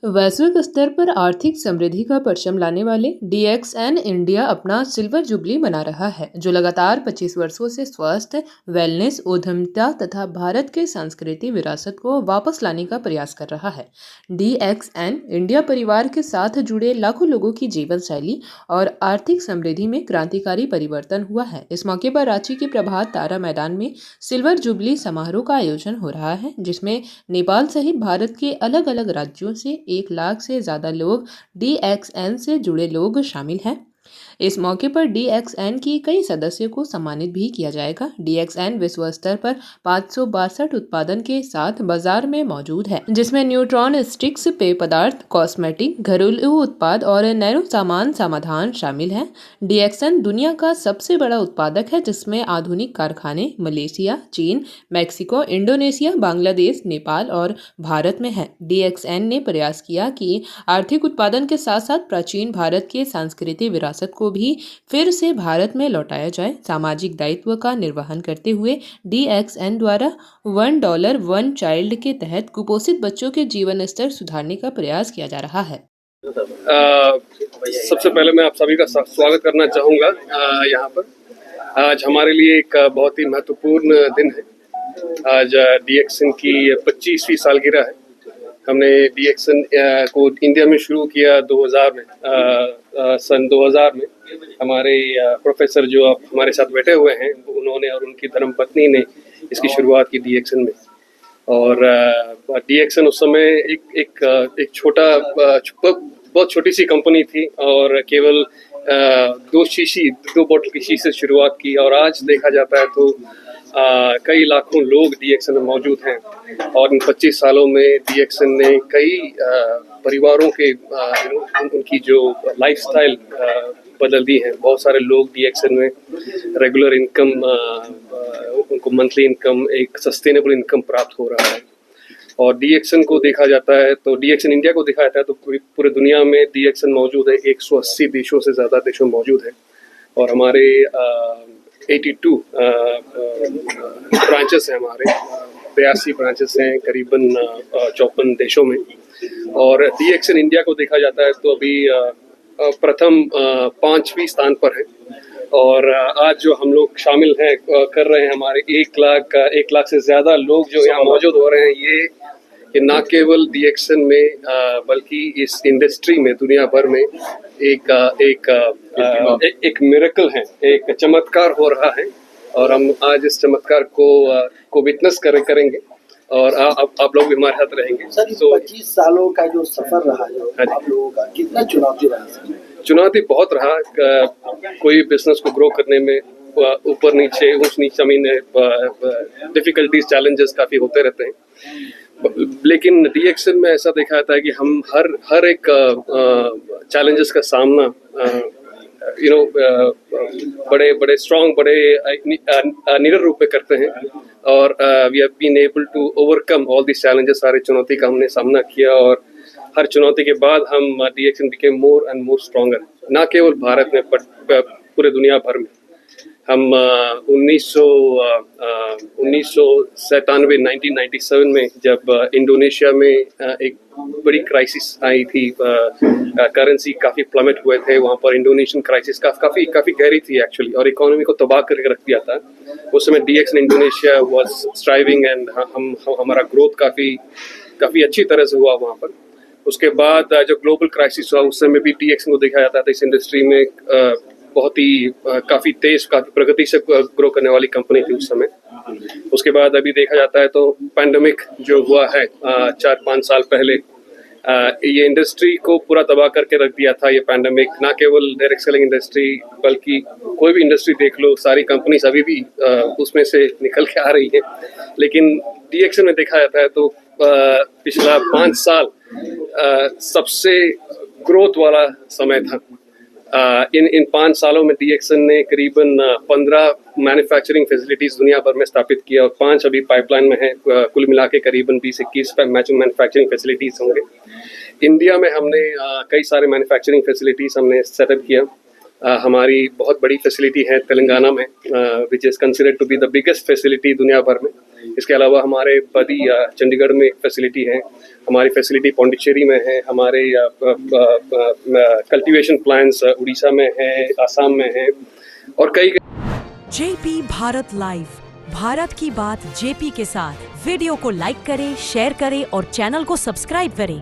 वैश्विक स्तर पर आर्थिक समृद्धि का परचम लाने वाले डीएक्सएन इंडिया अपना सिल्वर जुबली मना रहा है, जो लगातार 25 वर्षों से स्वास्थ्य, वेलनेस, उद्यमिता तथा भारत के सांस्कृतिक विरासत को वापस लाने का प्रयास कर रहा है। डीएक्सएन इंडिया परिवार के साथ जुड़े लाखों लोगों की जीवन शैली और आर्थिक समृद्धि में क्रांतिकारी परिवर्तन हुआ है। इस मौके पर रांची के प्रभात तारा मैदान में सिल्वर जुबली समारोह का आयोजन हो रहा है, जिसमें नेपाल सहित भारत के अलग अलग राज्यों से 1 लाख से ज्यादा लोग डीएक्सएन से जुड़े लोग शामिल हैं। इस मौके पर डीएक्सएन की कई सदस्यों को सम्मानित भी किया जाएगा। डीएक्सएन विश्व स्तर पर 562 उत्पादन के साथ बाजार में मौजूद है, जिसमें न्यूट्रॉन स्टिक्स, पेय पदार्थ, कॉस्मेटिक, घरेलू उत्पाद और नैनो सामान समाधान शामिल हैं। डीएक्सएन दुनिया का सबसे बड़ा उत्पादक है, जिसमें आधुनिक कारखाने मलेशिया, चीन, मैक्सिको, इंडोनेशिया, बांग्लादेश, नेपाल और भारत में है। डीएक्सएन ने प्रयास किया कि आर्थिक उत्पादन के साथ साथ प्राचीन भारत के सांस्कृतिक विरासत को भी फिर से भारत में लौटाया जाए। सामाजिक दायित्व का निर्वहन करते हुए डीएक्सएन द्वारा $1 वन चाइल्ड के तहत कुपोषित बच्चों के जीवन स्तर सुधारने का प्रयास किया जा रहा है। सबसे पहले मैं आप सभी का स्वागत करना चाहूँगा यहाँ पर। आज हमारे लिए एक बहुत ही महत्वपूर्ण दिन है। आज डीएक्सएन की 25वीं सालगिरह है। हमने डीएक्सएन को इंडिया में शुरू किया 2000 में, सन 2000 में। हमारे प्रोफेसर जो अब हमारे साथ बैठे हुए हैं, उन्होंने और उनकी धर्मपत्नी ने इसकी शुरुआत की डीएक्सएन में। और डीएक्सएन उस समय एक छोटा बहुत छोटी सी कंपनी थी और केवल 2 बोतल की शीशी से शुरुआत की। और आज देखा जाता है तो कई लाखों लोग डीएक्सएन में मौजूद हैं और इन 25 सालों में डीएक्सएन ने कई परिवारों के उनकी जो लाइफस्टाइल बदल दी है। बहुत सारे लोग डीएक्सएन में रेगुलर इनकम, उनको मंथली इनकम, एक सस्टेनेबल इनकम प्राप्त हो रहा है। और डीएक्सएन को देखा जाता है तो डीएक्सएन इंडिया को देखा जाता है तो पूरे दुनिया में डीएक्सएन मौजूद है। 180 देशों से ज़्यादा देशों में मौजूद है और हमारे 82 ब्रांचेस हैं। हमारे 82 ब्रांचेस हैं करीबन 54 देशों में। और डीएक्सएन इंडिया को देखा जाता है तो अभी प्रथम 5वीं स्थान पर है। और आज जो हम लोग शामिल हैं कर रहे हैं, हमारे 1 लाख से ज़्यादा लोग जो यहाँ मौजूद हो रहे हैं, ये ना केवल डीएक्सएन में बल्कि इस इंडस्ट्री में दुनिया भर में एक मिरेकल है, एक चमत्कार हो रहा है। और हम आज इस चमत्कार को विटनेस करेंगे और आप लोग भी हमारे साथ रहेंगे। सर, 25 सालों का जो सफर रहा है आप लोगों का, कितना चुनौती रहा? चुनौती बहुत रहा। कोई बिजनेस को ग्रो करने में ऊपर नीचे, ऊंच नीच जमीन, डिफिकल्टीज, चैलेंजेस काफी होते रहते हैं। लेकिन डीएक्सएन में ऐसा देखा जाता है कि हम हर एक चैलेंजेस का सामना बड़े स्ट्रॉन्ग, बड़े निडर रूप में करते हैं। और we have been able to overcome all this challenges. सारे चुनौती का हमने सामना किया और हर चुनौती के बाद हम DXN became more and more stronger, ना केवल भारत में पर पूरे दुनिया भर में। हम 1997 में जब इंडोनेशिया में एक बड़ी क्राइसिस आई थी, करेंसी काफ़ी प्लमेट हुए थे वहाँ पर। इंडोनेशियन क्राइसिस काफ़ी गहरी थी एक्चुअली और इकोनॉमी को तबाह करके रख दिया था। उस समय DXN Indonesia was striving and हमारा ग्रोथ काफ़ी अच्छी तरह से हुआ वहाँ पर। उसके बाद जो ग्लोबल क्राइसिस हुआ, उस समय भी डीएक्सएन को देखा जाता था इस इंडस्ट्री में बहुत ही काफ़ी तेज, काफ़ी प्रगति से ग्रो करने वाली कंपनी थी उस समय। उसके बाद अभी देखा जाता है तो पैंडेमिक जो हुआ है 4-5 साल पहले, ये इंडस्ट्री को पूरा तबाह करके रख दिया था। ये पैंडेमिक ना केवल डायरेक्ट सेलिंग इंडस्ट्री बल्कि कोई भी इंडस्ट्री देख लो, सारी कंपनीज अभी भी उसमें से निकल के आ रही है। लेकिन डीएक्सएन में देखा जाता है तो पिछला 5 साल सबसे ग्रोथ वाला समय था। इन 5 सालों में डीएक्सएन ने करीबन 15 मैन्युफैक्चरिंग फैसिलिटीज दुनिया भर में स्थापित किया और 5 अभी पाइपलाइन में है। कुल मिला के करीबन 20-21 मैन्युफैक्चरिंग फैसिलिटीज होंगे। इंडिया में हमने कई सारे मैन्युफैक्चरिंग फैसिलिटीज हमने सेटअप किया। हमारी बहुत बड़ी फैसिलिटी है तेलंगाना में, which is considered to be the biggest facility दुनिया भर में। इसके अलावा हमारे बदी चंडीगढ़ में एक फैसिलिटी है, हमारी फैसिलिटी पौंडीचेरी में है, हमारे कल्टीवेशन प्लान्स उड़ीसा में है, आसाम में है और कई जेपी भारत लाइव, भारत की बात जेपी के साथ। वीडियो को लाइक करें, शेयर करें और चैनल को सब्सक्राइब करें।